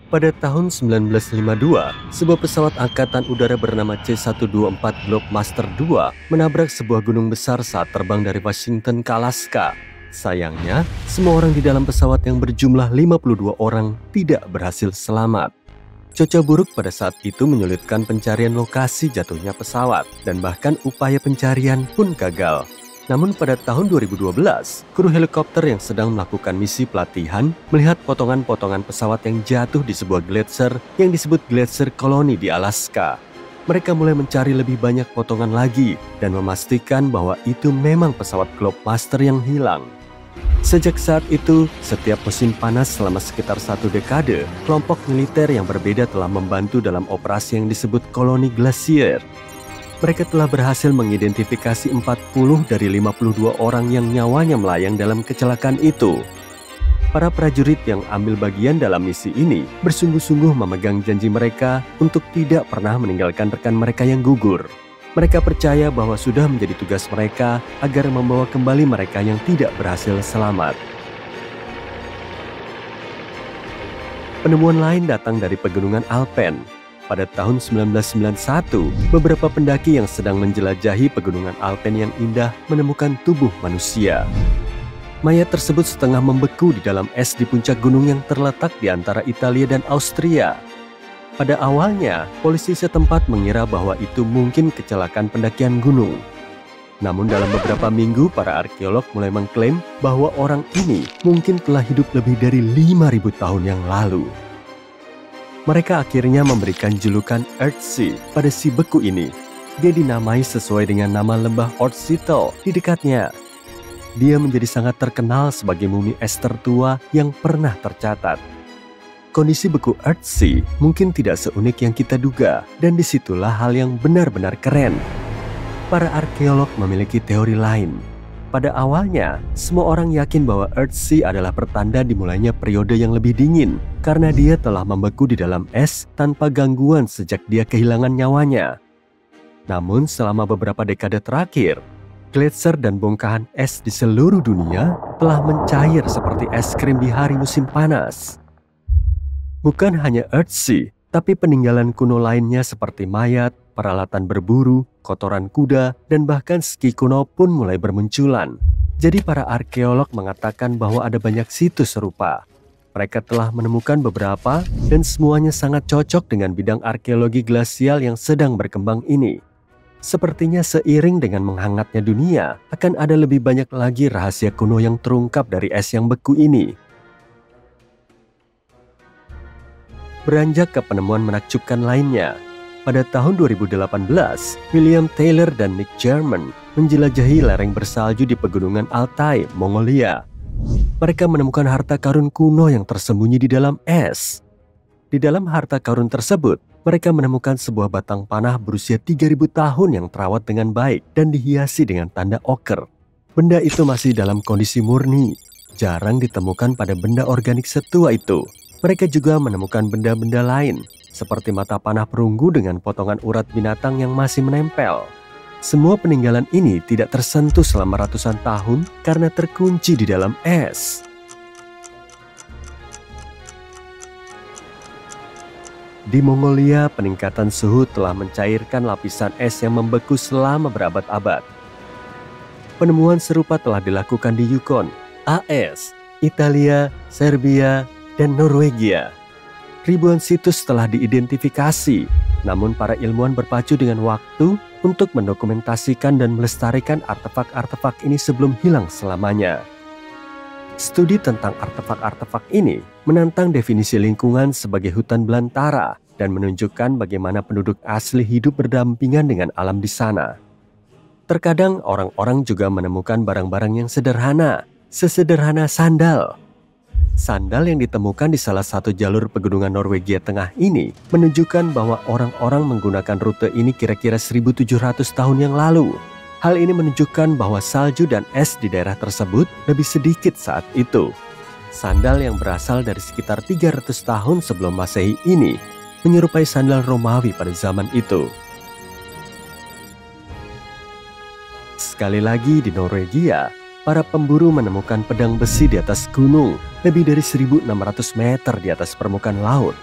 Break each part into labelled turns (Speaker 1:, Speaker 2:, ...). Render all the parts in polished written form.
Speaker 1: Pada tahun 1952, sebuah pesawat angkatan udara bernama C-124 Globemaster II menabrak sebuah gunung besar saat terbang dari Washington ke Alaska. Sayangnya, semua orang di dalam pesawat yang berjumlah 52 orang tidak berhasil selamat. Cuaca buruk pada saat itu menyulitkan pencarian lokasi jatuhnya pesawat, dan bahkan upaya pencarian pun gagal. Namun pada tahun 2012, kru helikopter yang sedang melakukan misi pelatihan melihat potongan-potongan pesawat yang jatuh di sebuah gletser yang disebut Gletser Colony di Alaska. Mereka mulai mencari lebih banyak potongan lagi dan memastikan bahwa itu memang pesawat Globemaster yang hilang. Sejak saat itu, setiap musim panas selama sekitar 1 dekade, kelompok militer yang berbeda telah membantu dalam operasi yang disebut Koloni Glasier. Mereka telah berhasil mengidentifikasi 40 dari 52 orang yang nyawanya melayang dalam kecelakaan itu. Para prajurit yang ambil bagian dalam misi ini bersungguh-sungguh memegang janji mereka untuk tidak pernah meninggalkan rekan mereka yang gugur. Mereka percaya bahwa sudah menjadi tugas mereka agar membawa kembali mereka yang tidak berhasil selamat. Penemuan lain datang dari pegunungan Alpen. Pada tahun 1991, beberapa pendaki yang sedang menjelajahi pegunungan Alpen yang indah menemukan tubuh manusia. Mayat tersebut setengah membeku di dalam es di puncak gunung yang terletak di antara Italia dan Austria. Pada awalnya, polisi setempat mengira bahwa itu mungkin kecelakaan pendakian gunung. Namun dalam beberapa minggu, para arkeolog mulai mengklaim bahwa orang ini mungkin telah hidup lebih dari 5.000 tahun yang lalu. Mereka akhirnya memberikan julukan Earthsea pada si beku ini. Dia dinamai sesuai dengan nama lembah Ortshittel di dekatnya. Dia menjadi sangat terkenal sebagai mumi es tertua yang pernah tercatat. Kondisi beku Earthsea mungkin tidak seunik yang kita duga, dan disitulah hal yang benar-benar keren. Para arkeolog memiliki teori lain. Pada awalnya, semua orang yakin bahwa Earthsea adalah pertanda dimulainya periode yang lebih dingin karena dia telah membeku di dalam es tanpa gangguan sejak dia kehilangan nyawanya. Namun selama beberapa dekade terakhir, gletser dan bongkahan es di seluruh dunia telah mencair seperti es krim di hari musim panas. Bukan hanya Earthsea, tapi peninggalan kuno lainnya seperti mayat, peralatan berburu, kotoran kuda, dan bahkan ski kuno pun mulai bermunculan. Jadi para arkeolog mengatakan bahwa ada banyak situs serupa. Mereka telah menemukan beberapa dan semuanya sangat cocok dengan bidang arkeologi glasial yang sedang berkembang ini. Sepertinya seiring dengan menghangatnya dunia, akan ada lebih banyak lagi rahasia kuno yang terungkap dari es yang beku ini. Beranjak ke penemuan menakjubkan lainnya. Pada tahun 2018, William Taylor dan Nick German menjelajahi lereng bersalju di pegunungan Altai, Mongolia. Mereka menemukan harta karun kuno yang tersembunyi di dalam es. Di dalam harta karun tersebut, mereka menemukan sebuah batang panah berusia 3.000 tahun yang terawat dengan baik dan dihiasi dengan tanda oker. Benda itu masih dalam kondisi murni, jarang ditemukan pada benda organik setua itu. Mereka juga menemukan benda-benda lain, seperti mata panah perunggu dengan potongan urat binatang yang masih menempel. Semua peninggalan ini tidak tersentuh selama ratusan tahun karena terkunci di dalam es. Di Mongolia, peningkatan suhu telah mencairkan lapisan es yang membeku selama berabad-abad. Penemuan serupa telah dilakukan di Yukon, AS, Italia, Serbia, dan Norwegia. Ribuan situs telah diidentifikasi, namun para ilmuwan berpacu dengan waktu untuk mendokumentasikan dan melestarikan artefak-artefak ini sebelum hilang selamanya. Studi tentang artefak-artefak ini menantang definisi lingkungan sebagai hutan belantara dan menunjukkan bagaimana penduduk asli hidup berdampingan dengan alam di sana. Terkadang orang-orang juga menemukan barang-barang yang sederhana, sesederhana sandal. Sandal yang ditemukan di salah satu jalur pegunungan Norwegia Tengah ini menunjukkan bahwa orang-orang menggunakan rute ini kira-kira 1.700 tahun yang lalu. Hal ini menunjukkan bahwa salju dan es di daerah tersebut lebih sedikit saat itu. Sandal yang berasal dari sekitar 300 tahun sebelum Masehi ini menyerupai sandal Romawi pada zaman itu. Sekali lagi di Norwegia, para pemburu menemukan pedang besi di atas gunung lebih dari 1.600 meter di atas permukaan laut.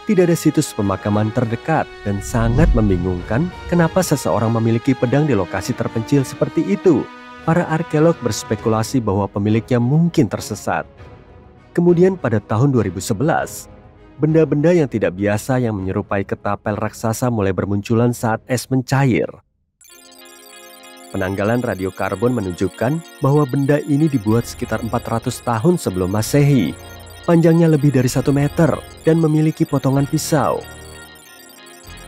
Speaker 1: Tidak ada situs pemakaman terdekat dan sangat membingungkan kenapa seseorang memiliki pedang di lokasi terpencil seperti itu. Para arkeolog berspekulasi bahwa pemiliknya mungkin tersesat. Kemudian pada tahun 2011, benda-benda yang tidak biasa yang menyerupai ketapel raksasa mulai bermunculan saat es mencair. Penanggalan radiokarbon menunjukkan bahwa benda ini dibuat sekitar 400 tahun sebelum Masehi. Panjangnya lebih dari 1 meter dan memiliki potongan pisau.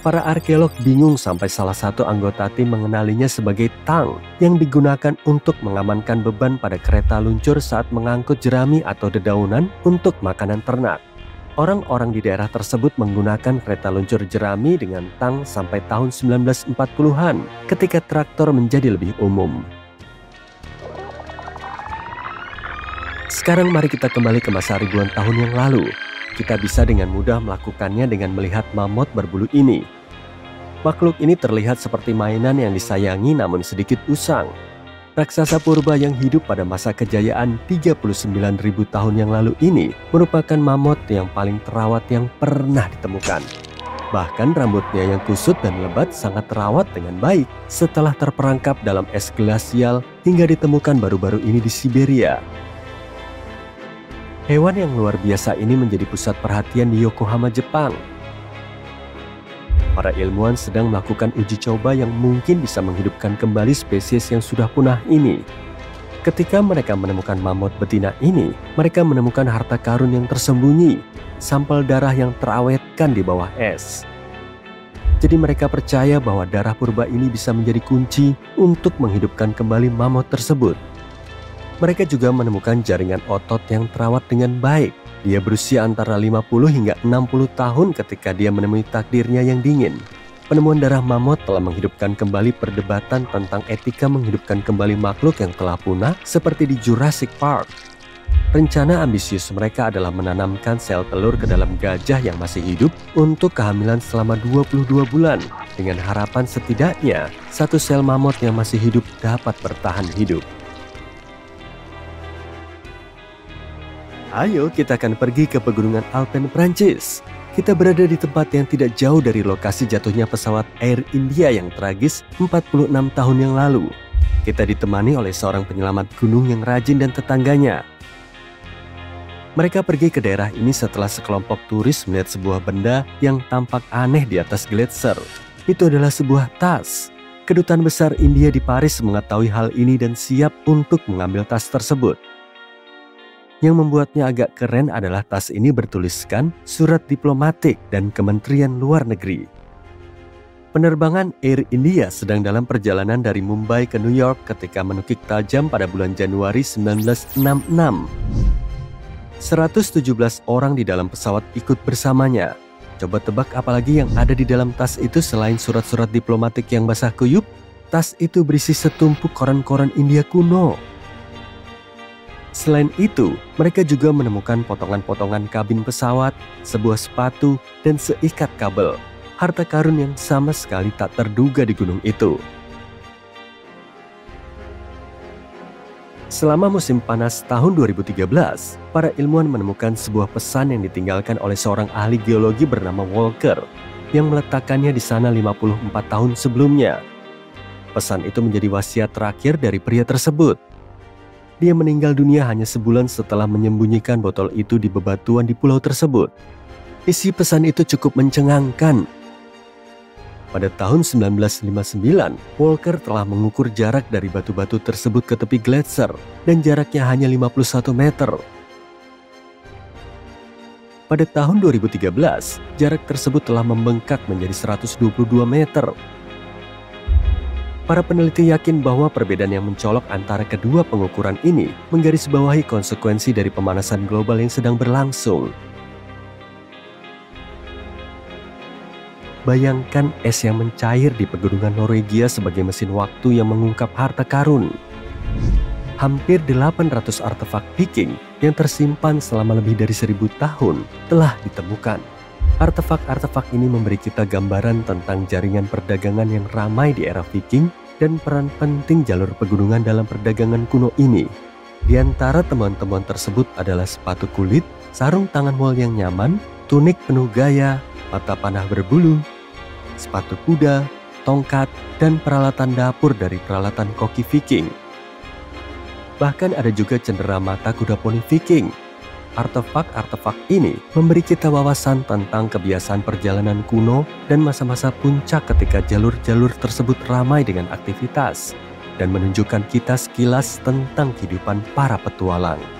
Speaker 1: Para arkeolog bingung sampai salah satu anggota tim mengenalinya sebagai tang yang digunakan untuk mengamankan beban pada kereta luncur saat mengangkut jerami atau dedaunan untuk makanan ternak. Orang-orang di daerah tersebut menggunakan kereta luncur jerami dengan tang sampai tahun 1940-an ketika traktor menjadi lebih umum. Sekarang mari kita kembali ke masa ribuan tahun yang lalu. Kita bisa dengan mudah melakukannya dengan melihat mamut berbulu ini. Makhluk ini terlihat seperti mainan yang disayangi namun sedikit usang. Raksasa purba yang hidup pada masa kejayaan 39.000 tahun yang lalu ini merupakan mamut yang paling terawat yang pernah ditemukan. Bahkan rambutnya yang kusut dan lebat sangat terawat dengan baik setelah terperangkap dalam es glasial hingga ditemukan baru-baru ini di Siberia. Hewan yang luar biasa ini menjadi pusat perhatian di Yokohama, Jepang. Para ilmuwan sedang melakukan uji coba yang mungkin bisa menghidupkan kembali spesies yang sudah punah ini. Ketika mereka menemukan mamut betina ini, mereka menemukan harta karun yang tersembunyi, sampel darah yang terawetkan di bawah es. Jadi mereka percaya bahwa darah purba ini bisa menjadi kunci untuk menghidupkan kembali mamut tersebut. Mereka juga menemukan jaringan otot yang terawat dengan baik. Dia berusia antara 50 hingga 60 tahun ketika dia menemui takdirnya yang dingin. Penemuan darah mamut telah menghidupkan kembali perdebatan tentang etika menghidupkan kembali makhluk yang telah punah seperti di Jurassic Park. Rencana ambisius mereka adalah menanamkan sel telur ke dalam gajah yang masih hidup untuk kehamilan selama 22 bulan. Dengan harapan setidaknya satu sel mamut yang masih hidup dapat bertahan hidup. Ayo kita akan pergi ke pegunungan Alpen Prancis. Kita berada di tempat yang tidak jauh dari lokasi jatuhnya pesawat Air India yang tragis 46 tahun yang lalu. Kita ditemani oleh seorang penyelamat gunung yang rajin dan tetangganya. Mereka pergi ke daerah ini setelah sekelompok turis melihat sebuah benda yang tampak aneh di atas gletser. Itu adalah sebuah tas. Kedutaan besar India di Paris mengetahui hal ini dan siap untuk mengambil tas tersebut. Yang membuatnya agak keren adalah tas ini bertuliskan surat diplomatik dan Kementerian Luar Negeri. Penerbangan Air India sedang dalam perjalanan dari Mumbai ke New York ketika menukik tajam pada bulan Januari 1966. 117 orang di dalam pesawat ikut bersamanya. Coba tebak apalagi yang ada di dalam tas itu selain surat-surat diplomatik yang basah kuyup? Tas itu berisi setumpuk koran-koran India kuno. Selain itu, mereka juga menemukan potongan-potongan kabin pesawat, sebuah sepatu, dan seikat kabel. Harta karun yang sama sekali tak terduga di gunung itu. Selama musim panas tahun 2013, para ilmuwan menemukan sebuah pesan yang ditinggalkan oleh seorang ahli geologi bernama Walker yang meletakkannya di sana 54 tahun sebelumnya. Pesan itu menjadi wasiat terakhir dari pria tersebut. Dia meninggal dunia hanya sebulan setelah menyembunyikan botol itu di bebatuan di pulau tersebut. Isi pesan itu cukup mencengangkan. Pada tahun 1959, Walker telah mengukur jarak dari batu-batu tersebut ke tepi gletser dan jaraknya hanya 51 meter. Pada tahun 2013, jarak tersebut telah membengkak menjadi 122 meter. Para peneliti yakin bahwa perbedaan yang mencolok antara kedua pengukuran ini menggarisbawahi konsekuensi dari pemanasan global yang sedang berlangsung. Bayangkan es yang mencair di pegunungan Norwegia sebagai mesin waktu yang mengungkap harta karun. Hampir 800 artefak Viking yang tersimpan selama lebih dari 1000 tahun telah ditemukan. Artefak-artefak ini memberi kita gambaran tentang jaringan perdagangan yang ramai di era Viking dan peran penting jalur pegunungan dalam perdagangan kuno ini. Di antara temuan-temuan tersebut adalah sepatu kulit, sarung tangan wol yang nyaman, tunik penuh gaya, mata panah berbulu, sepatu kuda, tongkat, dan peralatan dapur dari peralatan koki Viking. Bahkan ada juga cenderamata kuda poni Viking. Artefak-artefak ini memberi kita wawasan tentang kebiasaan perjalanan kuno dan masa-masa puncak ketika jalur-jalur tersebut ramai dengan aktivitas, dan menunjukkan kita sekilas tentang kehidupan para petualang.